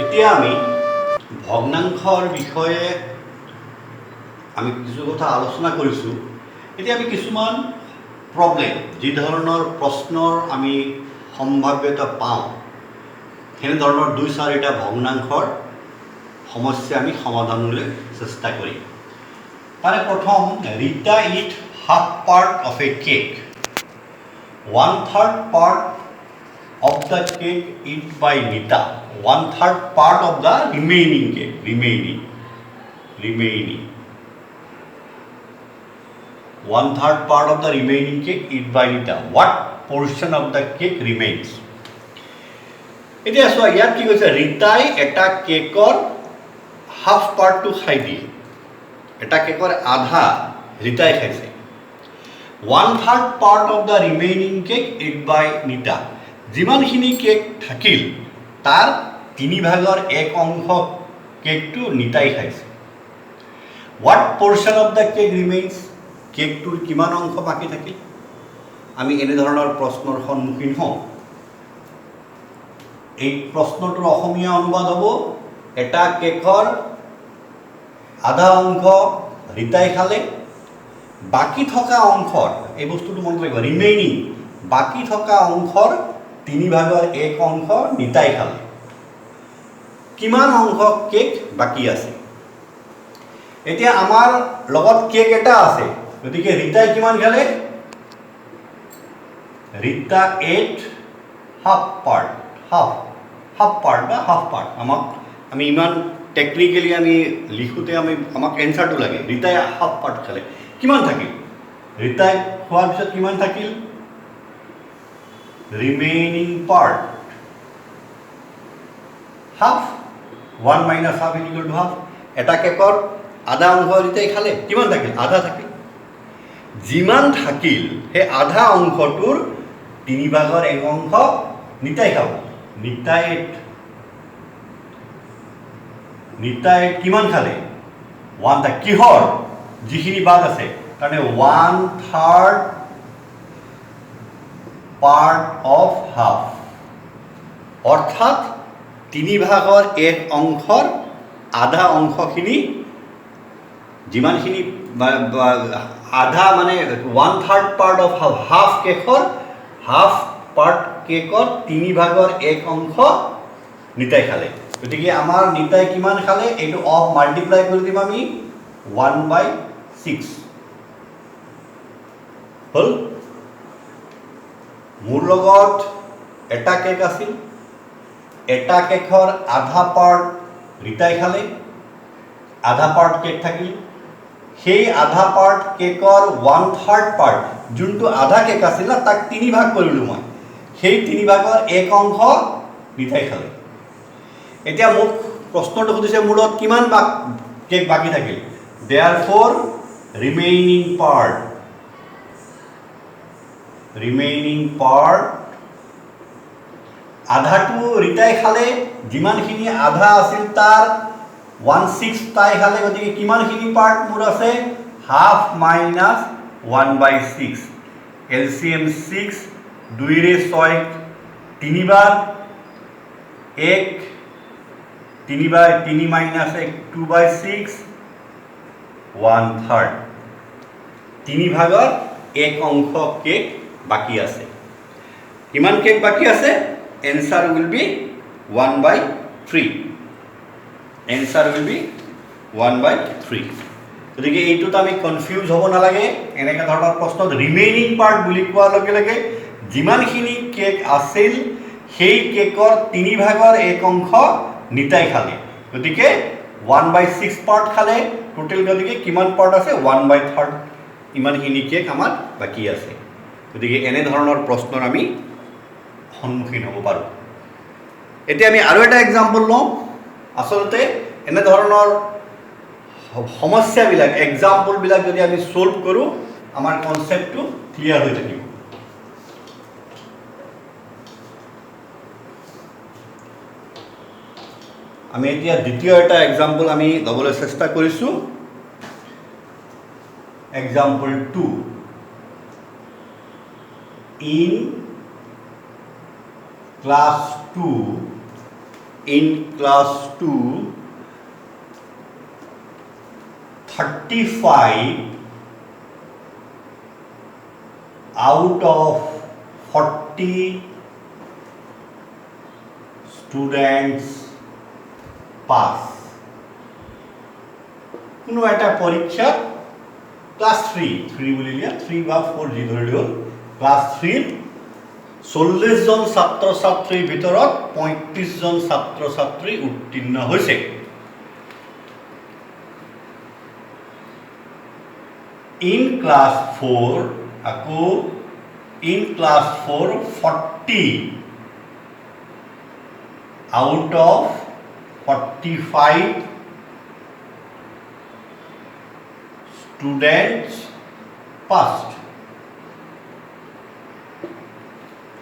এতিয়া আমি ভগ্নাংশৰ বিষয়ে আমি কিছু কথা আলোচনা কৰিছোঁ। এতিয়া আমি কিছুমান প্ৰব্লেম যি ধৰণৰ প্ৰশ্নৰ আমি সম্ভাৱ্যতা পাওঁ সেনেধৰণৰ 2-4টা ভগ্নাংশৰ সমস্যা আমি সমাধানলৈ চেষ্টা কৰিম। তাৰে প্ৰথম, Rita it half part of a cake, 1/3 part of the cake eaten by Nita, 1/3 part of the remaining cake, remaining 1/3 part of the remaining cake eaten by Nita. What portion of the cake remains? এতিয়া চোৱা, ইয়াত কি কৈছে, ৰীতাই এটা কেকৰ half পাৰ্টটো খাই দিয়ে, এটা কেকৰ আধা ৰীতাই খাইছে। 1/3 part of the remaining cake eaten by Nita, যিমানখিনি কেক থাকিল তাৰ 1/3 অংশ কেকটো নিতাই খাইছে। What portion of the cake remains? কেকটোৰ কিমান অংশ বাকী থাকিল? আমি এনেধৰণৰ প্ৰশ্নৰ সন্মুখীন হওঁ। এই প্ৰশ্নটোৰ অসমীয়া অনুবাদ হ'ব, এটা কেকৰ আধা অংশ ৰীতাই খালে, বাকী থকা অংশৰ, এই বস্তুটো মনত ৰাখিব, ৰিমেইনিং, বাকী থকা অংশৰ 1/3 অংশ নিতাই খালে। কিমান অংশ কেক বাকী আছে? এতিয়া আমাৰ লগত কেক এটা আছে, গতিকে ৰীতাই কিমান খালে? ৰীতা ate হাফ পাৰ্ট বা হাফ পাৰ্ট। আমি ইমান টেকনিকেলি আমি লিখোঁতে আমাক এনচাৰটো লাগে। ৰীতাই হাফ পাৰ্ট খালে, কিমান থাকিল? ৰীতাই খোৱাৰ পিছত কিমান থাকিল? Remaining part half, 1 - ½ = half. এটা কেকৰ আধা অংশ ৰীতাই খালে, কিমান থাকিল? আধা থাকিল। যিমান থাকিল সেই আধা অংশটোৰ 1/3 অংশ নিতাই খাব। নিতাই কিমান খালে? 1/3। কিহৰ? যিখিনি বাদ আছে, কাৰণে 1/3 part of half, অৰ্থাৎ 1/3 অংশৰ আধা অংশখিনি, যিমানখিনি আধা মানে 1/3 part of half কেকৰ, হাফ পাৰ্ট কেকৰ 1/3 অংশ নিতাই খালে। গতিকে আমাৰ নিতাই কিমান খালে? এইটো অফ মাল্টিপ্লাই কৰি দিম আমি, 1/6 হ'ল। মোৰ লগত এটা কেক আছিল, এটা কেকৰ আধা পাৰ্ট ৰীতাই খালে, আধা পাৰ্ট কেক থাকিল। সেই আধা পাৰ্ট কেকৰ 1/3 পাৰ্ট, যোনটো আধা কেক আছিল না, তাক 3 ভাগ কৰিলোঁ মই, সেই 1/3 অংশ ৰীতাই খালে। এতিয়া মোক প্ৰশ্নটো সুধিছে, মোৰ লগত কিমান কেক বাকী থাকিল? Therefore remaining part, আধাটো ৰীতাই খালে, যিমানখিনি আধা আছিল তাৰ 1/6 তাই খালে, গতিকে কিমানখিনি পাৰ্ট মোৰ আছে? হাফ মাইনাছ 1/6, LCM 6, 2 - 6, 3 বাৰ 1, 3 - 1 2/6, 1/3, 1/3 অংশ কেক বাকী আছে। কিমান কেক বাকী আছে? Answer will be 1/3। Answer will be 1/3। গতিকে এইটোত আমি কনফিউজ হ'ব নালাগে। এনেকুৱা ধৰণৰ প্ৰশ্নত ৰিমেইনিং পাৰ্ট বুলি কোৱাৰ লগে লগে যিমানখিনি কেক আছিল সেই কেকৰ 1/3 অংশ নিতাই খালে, গতিকে 1/6 পাৰ্ট খালে টোটেল। গতিকে কিমান পাৰ্ট আছে? 1/3। ইমানখিনি কেক আমাৰ বাকী আছে। গতিকে এনেধৰণৰ প্ৰশ্নৰ আমি সন্মুখীন হ'ব পাৰোঁ। এতিয়া আমি আৰু এটা এক্সাম্পল লওঁ। আচলতে এনেধৰণৰ সমস্যাবিলাক, এক্সাম্পলবিলাক যদি আমি ছল্ভ কৰোঁ, আমাৰ কনচেপ্টটো ক্লিয়াৰ হৈ থাকিব। আমি এতিয়া দ্বিতীয় এটা এক্সাম্পল আমি ল'বলৈ চেষ্টা কৰিছোঁ। Example 2, in class 2 in class 2 35 out of 40 students pass. কোনো এটা পরীক্ষা ক্লাস 3 বলি লিয়া 3 বা 4 জি ধৰি লিও ক্লাস 3 40 জন ছাত্ৰ ছাত্ৰীৰ ভিতৰত 35 জন ছাত্ৰ ছাত্ৰী উত্তীৰ্ণ হৈছে। In class 4 আকৌ in class 4 40 out of 45 students passed.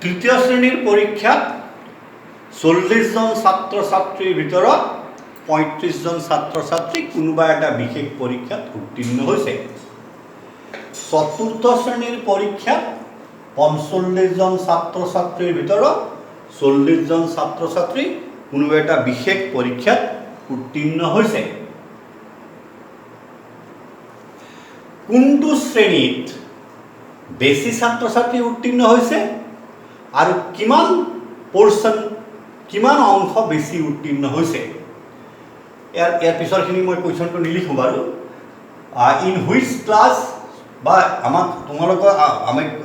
তৃতীয় শ্ৰেণীৰ পৰীক্ষাত 40 জন ছাত্ৰ ছাত্ৰীৰ ভিতৰত 35 জন ছাত্ৰ ছাত্ৰী কোনোবা এটা বিশেষ পৰীক্ষাত উত্তীৰ্ণ হৈছে। চতুৰ্থ শ্ৰেণীৰ পৰীক্ষাত 45 জন ছাত্ৰ ছাত্ৰীৰ ভিতৰত 40 জন ছাত্ৰ ছাত্ৰী কোনোবা এটা বিশেষ পৰীক্ষাত উত্তীৰ্ণ হৈছে। কোনটো শ্ৰেণীত বেছি ছাত্ৰ ছাত্ৰী উত্তীৰ্ণ হৈছে আৰু কিমান পৰ্চন কিমান অংশ বেছি উত্তীৰ্ণ হৈছে। ইয়াৰ পিছৰখিনি মই কুৱেশ্যনটো নিলিখোঁ বাৰু। ইন হুইচ ক্লাছ বা আমাক তোমালোকৰ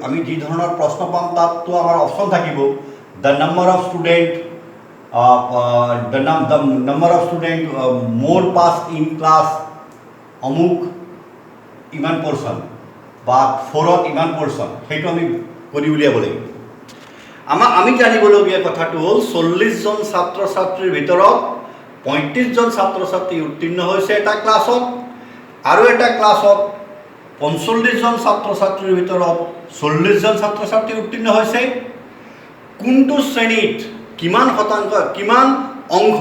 আমি যি ধৰণৰ প্ৰশ্ন পাম তাততো আমাৰ অপশ্যন থাকিব। The number of student the number of student মোৰ পাছ ইন ক্লাছ অমুক ইমান পৰ্চন বা 4ত ইমান পৰ্চন, সেইটো আমি কৰি উলিয়াব লাগিব। আমি জানিবলগীয়া কথাটো হ'ল 40 জন ছাত্ৰ ছাত্ৰীৰ ভিতৰত 35 জন ছাত্ৰ ছাত্ৰী উত্তীৰ্ণ হৈছে এটা ক্লাছত, আৰু এটা ক্লাছত 45 জন ছাত্ৰ ছাত্ৰীৰ ভিতৰত 40 জন ছাত্ৰ ছাত্ৰী উত্তীৰ্ণ হৈছে। কোনটো শ্ৰেণীত কিমান শতাংশ কিমান অংশ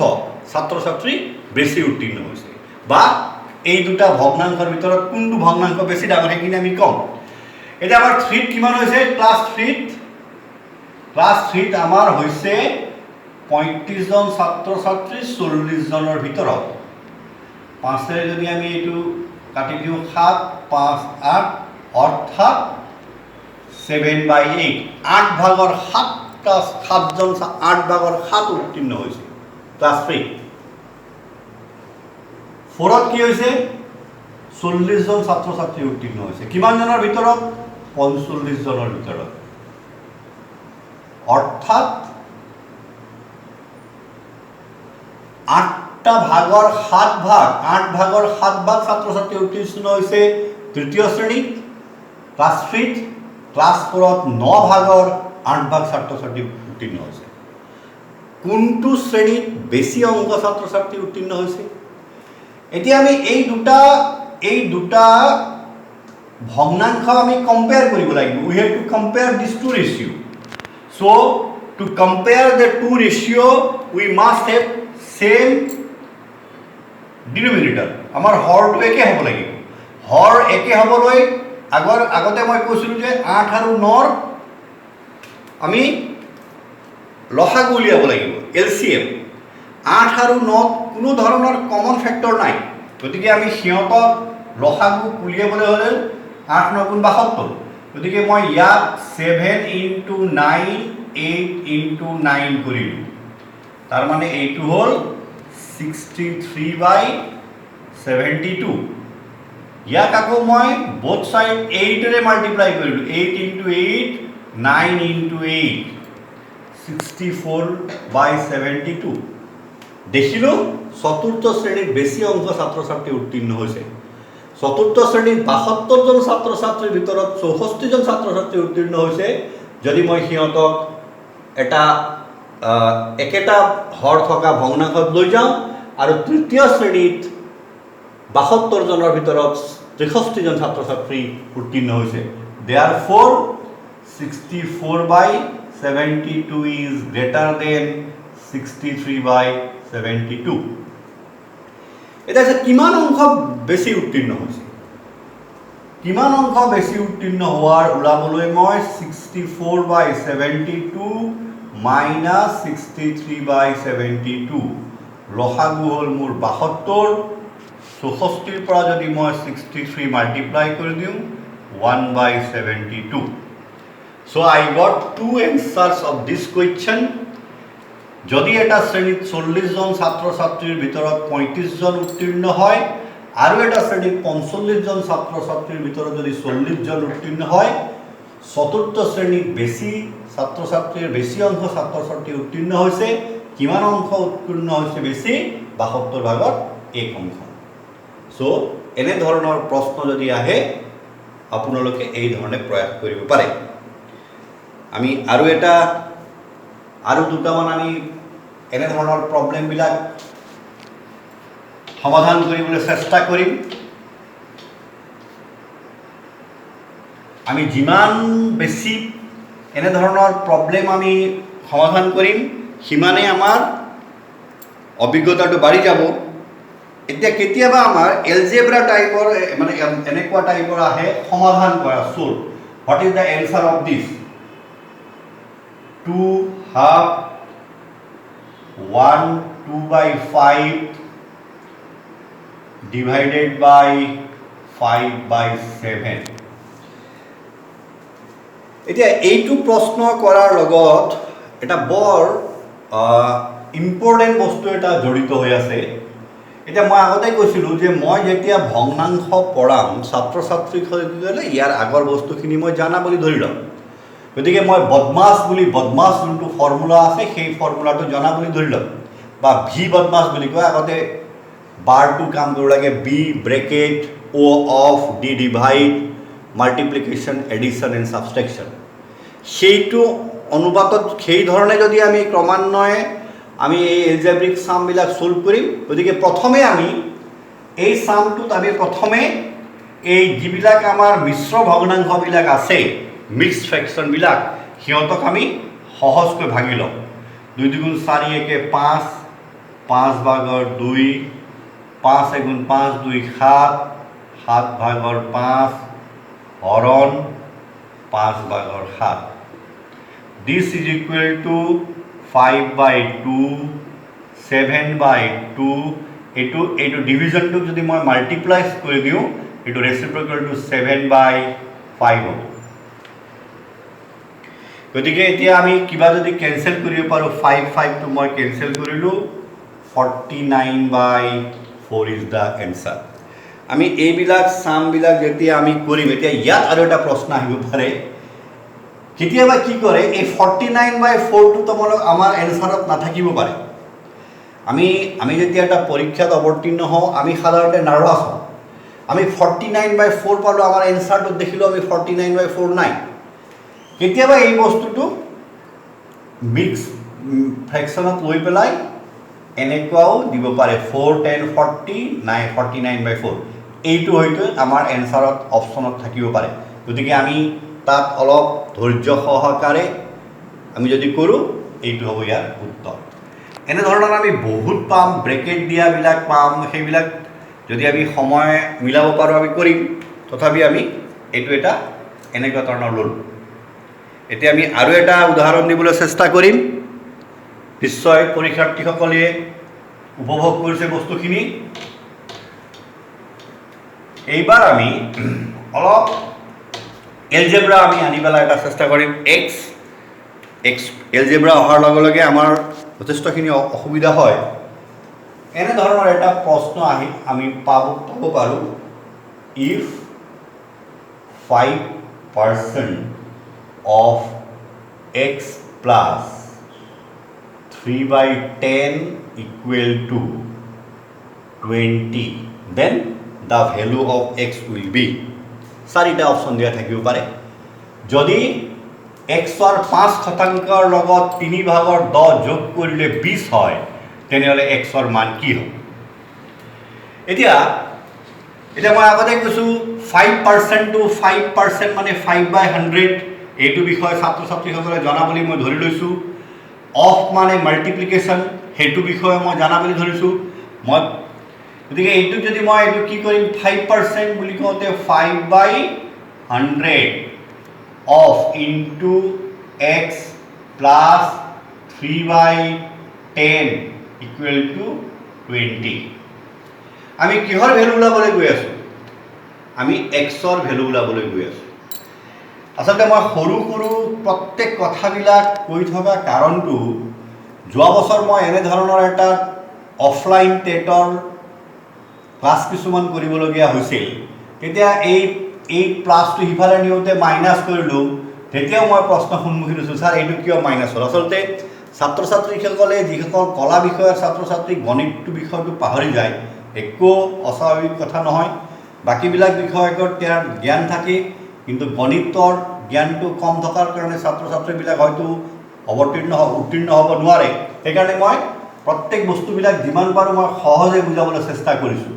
ছাত্ৰ ছাত্ৰী বেছি উত্তীৰ্ণ হৈছে বা এই দুটা ভগ্নাংশৰ ভিতৰত কোনটো ভগ্নাংশ বেছি ডাঙৰ সেইখিনি আমি কম। এতিয়া আমাৰ 3ত কিমান হৈছে? ক্লাছ 3ত আমাৰ হৈছে 35 জন ছাত্ৰ ছাত্ৰী 40 জনৰ ভিতৰত। 5ৰে যদি আমি এইটো কাটি দিওঁ 7, 5, 8 অৰ্থাৎ 7/8 8 ভাগৰ 7 উত্তীৰ্ণ হৈছে ক্লাছ 3। 4ত কি হৈছে? 40 জন ছাত্ৰ ছাত্ৰী উত্তীৰ্ণ হৈছে। কিমান জনৰ ভিতৰত? 45 জনৰ ভিতৰত। অৰ্থাৎ 8 ভাগৰ 7 ভাগ ছাত্ৰ ছাত্ৰী উত্তীৰ্ণ হৈছে তৃতীয় শ্ৰেণীত ক্লাছ 3ত। ক্লাছ 4ত 9 ভাগৰ 8 ভাগ ছাত্ৰ ছাত্ৰী উত্তীৰ্ণ হৈছে। কোনটো শ্ৰেণীত বেছি অংক ছাত্ৰ ছাত্ৰী উত্তীৰ্ণ হৈছে? এতিয়া আমি এই দুটা ভগ্নাংশ আমি কম্পেয়াৰ কৰিব লাগিব। We have to compare this two ratio'. So' to compare the two ratio' we must have same denominator. আমাৰ হৰটো একে হ'ব লাগিব। হৰ একে হ'বলৈ আগতে মই কৈছিলোঁ যে 8 আৰু 9ৰ আমি লসাগু উলিয়াব লাগিব, LCM। 8 আৰু 9ত কোনো ধৰণৰ কমন ফেক্টৰ নাই, গতিকে আমি সিহঁতক লসাগু উলিয়াবলৈ হ'লে 8 9 গুণ 72। গতিকে মই ইয়াক 7 × 9 8 × 9 কৰিলোঁ। তাৰমানে এইটো হ'ল 63/72। ইয়াক আকৌ মই বোথ ছাইড 8ৰে মাল্টিপ্লাই কৰিলোঁ। 8 × 8 9 × 8 64/72। দেখিলোঁ চতুৰ্থ শ্ৰেণীত বেছি অংক ছাত্ৰ ছাত্ৰী উত্তীৰ্ণ হৈছে। চতুৰ্থ শ্ৰেণীত 72 জন ছাত্ৰ ছাত্ৰীৰ ভিতৰত 64 জন ছাত্ৰ ছাত্ৰী উত্তীৰ্ণ হৈছে। যদি মই সিহঁতক এটা একেটা হৰ থকা ভগ্নাংশত লৈ যাওঁ আৰু তৃতীয় শ্ৰেণীত 72 জনৰ ভিতৰত 63 জন ছাত্ৰ ছাত্ৰী উত্তীৰ্ণ হৈছে। Therefore 64/72 is greater than 63/72. এটা আছে কিমান অংশ বেছি উত্তীৰ্ণ হৈছে। কিমান অংশ বেছি উত্তীৰ্ণ হোৱাৰ ওলাবলৈ মই 64/72 মাইনাছ 63/72 লসাগু হ'ল মোৰ 72 64 পৰা যদি মই 63 মাল্টিপ্লাই কৰি দিওঁ 1/72 so I got two answers of this question যদি এটা শ্ৰেণীত 40 জন ছাত্ৰ ছাত্ৰীৰ ভিতৰত 35 জন উত্তীৰ্ণ হয় আৰু এটা শ্ৰেণীত 45 জন ছাত্ৰ ছাত্ৰীৰ ভিতৰত যদি 40 জন উত্তীৰ্ণ হয় চতুৰ্থ শ্ৰেণীত বেছি ছাত্ৰ ছাত্ৰীৰ বেছি অংশ ছাত্ৰ ছাত্ৰী উত্তীৰ্ণ হৈছে কিমান অংশ উত্তীৰ্ণ হৈছে বেছি 72 ভাগত 1 অংশ সো এনে ধৰণৰ প্ৰশ্ন যদি আহে আপোনালোকে এই ধৰণে প্ৰয়াস কৰিব পাৰে আমি আৰু দুটামান আমি এনে ধৰণৰ প্ৰবলেমবিলাক সমাধান কৰিবলৈ চেষ্টা কৰিম আমি যিমান বেছি এনে ধৰণৰ প্ৰবলেম আমি সমাধান কৰিম সিমানে আমাৰ অভিজ্ঞতাটো বাঢ়ি যাব এতিয়া কেতিয়াবা আমাৰ এলজেব্ৰা টাইপৰ মানে এনেকুৱা টাইপৰ আহে সমাধান কৰা solve what is the answer of this 2/2 1 2/5 divided by 5/7 এতিয়া এইটো প্ৰশ্ন কৰাৰ লগত এটা বৰ ইম্পৰ্টেণ্ট বস্তু এটা জড়িত হৈ আছে এতিয়া মই আগতে কৈছিলোঁ যে মই যেতিয়া ভগ্নাংশ পঢ়াম ছাত্ৰ ছাত্ৰীসকলে ইয়াৰ আগৰ বস্তুখিনি মই জানা বুলি ধৰি ল'ম গতিকে মই বদমাছ যোনটো ফৰ্মুলা আছে সেই ফৰ্মুলাটো জনা বুলি ধৰি ল'ম বা ভি বদমাছ বুলি কয় আগতে বাৰটো কাম কৰিব লাগে B bracket O' of D divide multiplication addition and subtraction সেইটো অনুপাতত সেই ধৰণে যদি আমি ক্ৰমান্বয়ে আমি এই এলজেব্ৰিক সামবিলাক সলভ কৰিম গতিকে প্ৰথমে আমি এই সামটোত আমি প্ৰথমে এই যিবিলাক আমাৰ মিশ্ৰ ভগ্নাংশবিলাক আছে মিক্সড ফ্ৰেকশ্যনবিলাক সিহঁতক আমি সহজকৈ ভাগি ল'ম 2 2 4 1 5 5 ভাগৰ 2 5 1 5 2 7 7 ভাগৰ 5 হৰণ 5 ভাগৰ 7 this is equal to 5/2 7/2 এইটো ডিভিজনটোক যদি মই মাল্টিপ্লাই কৰি দিওঁ এইটো ৰেচিপ্ৰকেল টু 7/5 হ'ব গতিকে এতিয়া আমি কিবা যদি কেনসেল কৰিব পাৰোঁ 5 টো মই কেনসেল কৰিলোঁ 49/4 ইজ দ্য এনসাৰ আমি এইবিলাক সামবিলাক যেতিয়া আমি কৰিম এতিয়া ইয়াত আৰু এটা প্ৰশ্ন আহিব পাৰে কেতিয়াবা কি কৰে এই 49/4 টো তোমালোক আমাৰ এনসাৰত নাথাকিব পাৰে আমি যেতিয়া এটা পৰীক্ষাত অৱতীৰ্ণ হওঁ আমি সাধাৰণতে নাৰ্ভাছ হওঁ আমি 49/4 পালোঁ আমাৰ এনসাৰটোত দেখিলোঁ আমি 49/4 নাই কেতিয়াবা এই বস্তুটো মিক্স ফ্ৰেকশ্যনত লৈ পেলাই এনেকুৱাও দিব পাৰে 4 10 40 49/4 এইটো হয়তো আমাৰ এনসাৰত অপশ্যনত থাকিব পাৰে গতিকে আমি তাত অলপ ধৈৰ্য সহকাৰে আমি যদি কৰোঁ এইটো হ'ব ইয়াৰ উত্তৰ এনে ধৰণৰ আমি বহুত পাম ব্ৰেকেট দিয়াবিলাক পাম সেইবিলাক যদি আমি সময় মিলাব পাৰোঁ আমি কৰিম তথাপি আমি এইটো এটা এনেকুৱা ধৰণৰ ল'লোঁ এতিয়া আমি আৰু এটা উদাহৰণ দিবলৈ চেষ্টা কৰিম নিশ্চয় পৰীক্ষাৰ্থীসকলে উপভোগ কৰিছে বস্তুখিনি এইবাৰ আমি অলপ এলজেব্ৰা আমি আনি পেলাই এটা চেষ্টা কৰিম এক্স এলজেব্ৰা অহাৰ লগে লগে আমাৰ যথেষ্টখিনি অসুবিধা হয় এনে ধৰণৰ এটা প্ৰশ্ন আহি আমি পাব পাৰোঁ if 5% of x plus 3/10 equal to 20 then the value of x will be চাৰিটা অপশ্যন দিয়া থাকিব পাৰে যদি xৰ 5% লগত 3/10 যোগ কৰিলে 20 হয় তেনেহ'লে xৰ মান কি হ'ব এতিয়া মই আগতে কৈছোঁ 5% to 5% মানে 5/100 এইটো বিষয় ছাত্ৰ ছাত্ৰীসকলে জনা বুলি মই ধৰি লৈছোঁ অফ মানে মাল্টিপ্লিকেশ্যন সেইটো বিষয়ে মই জানা বুলি ধৰিছোঁ মই গতিকে এইটো যদি মই এইটো কি কৰিম 5% বুলি কওঁতে 5/100 of into x plus 3/10 equal to 20 আমি কিহৰ ভ্যালু ওলাবলৈ গৈ আছো আমি xৰ ভ্যালু ওলাবলৈ গৈ আছো আসলে মই সৰু সৰু প্ৰত্যেক কথাবিলাক কৈ থকা কাৰণটো যোৱা বছৰ মই এনে ধৰণৰ এটা অফলাইন টেটৰ ক্লাছ কিছুমান কৰিবলগীয়া হৈছিল তেতিয়া এই প্লাছটো হিফালে নিওঁতে মাইনাছ কৰিলোঁ তেতিয়াও মই প্ৰশ্ন সন্মুখীন হৈছোঁ ছাৰ এইটো কিয় মাইনাছ হ'ল আচলতে ছাত্ৰ ছাত্ৰীসকলে যিসকল কলা বিষয়ৰ ছাত্ৰ ছাত্ৰী গণিতটো বিষয়টো পাহৰি যায় একো অস্বাভাৱিক কথা নহয় বাকীবিলাক বিষয়ৰ তেওঁৰ জ্ঞান থাকে কিন্তু গণিতৰ জ্ঞানটো কম থকাৰ কাৰণে ছাত্ৰ ছাত্ৰীবিলাক হয়তো উত্তীৰ্ণ হ'ব নোৱাৰে সেইকাৰণে মই প্ৰত্যেক বস্তুবিলাক যিমান পাৰোঁ মই সহজে বুজাবলৈ চেষ্টা কৰিছোঁ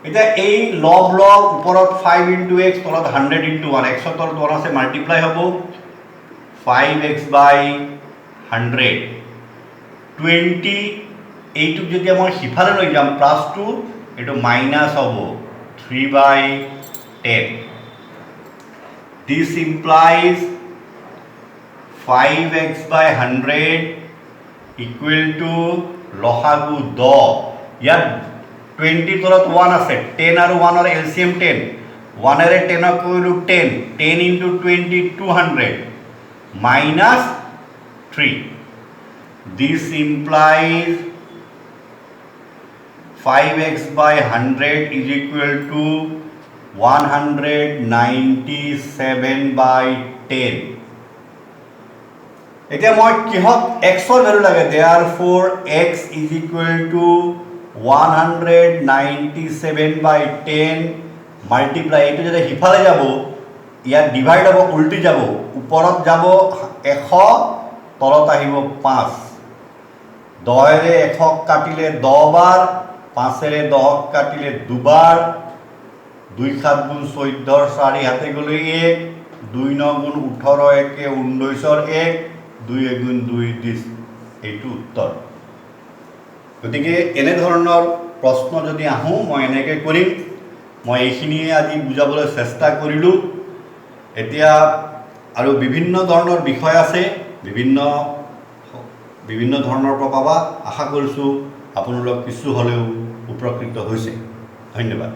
এতিয়া এই লগ ওপৰত 5 × x তলত 100 × 1 x তলত 1 আছে মাল্টিপ্লাই হ'ব 5x/100 20 এইটো যেতিয়া মই সিফালে লৈ যাম প্লাছটো এইটো মাইনাছ হ'ব 3/10 This implies 5x/100 equal to লসাগু 10 ইয়াত 20 তলত 1 আছে 10 আৰু 1 ৰ এলচিএম 10 1 এৰে 10 ক কৰিলো 10 10 × 20 200 minus 3 this implies 5x/100 is equal to 197/10 এতিয়া মই কিহত x ৰ ভ্যালু লাগে therefore x is equal to 197/10 multiply এইটো যদি হিফালে যাব ইয়াত ডিভাইড হ'ব উল্টি যাব ওপৰত যাব 100 তলত আহিব 5 10 এৰে 100 কাটিলে 10 বাৰ 5 এৰে 10 কাটিলে 2 বাৰ 2 7 গুণ 14 4 হাতে গ'লে 1 2 9 গুণ 18 একে 19 1 2 গুণ 2 দিছ এইটো উত্তৰ গতিকে এনে ধৰণৰ প্ৰশ্ন যদি আহো মই এনেকৈ কৰিম মই এইখিনিয়ে আজি বুজাবলৈ চেষ্টা কৰিলোঁ এতিয়া আৰু বিভিন্ন ধৰণৰ বিষয় আছে বিভিন্ন ধৰণৰ পাবা আশা কৰিছোঁ আপোনালোক কিছু হ'লেও উপকৃত হৈছে ধন্যবাদ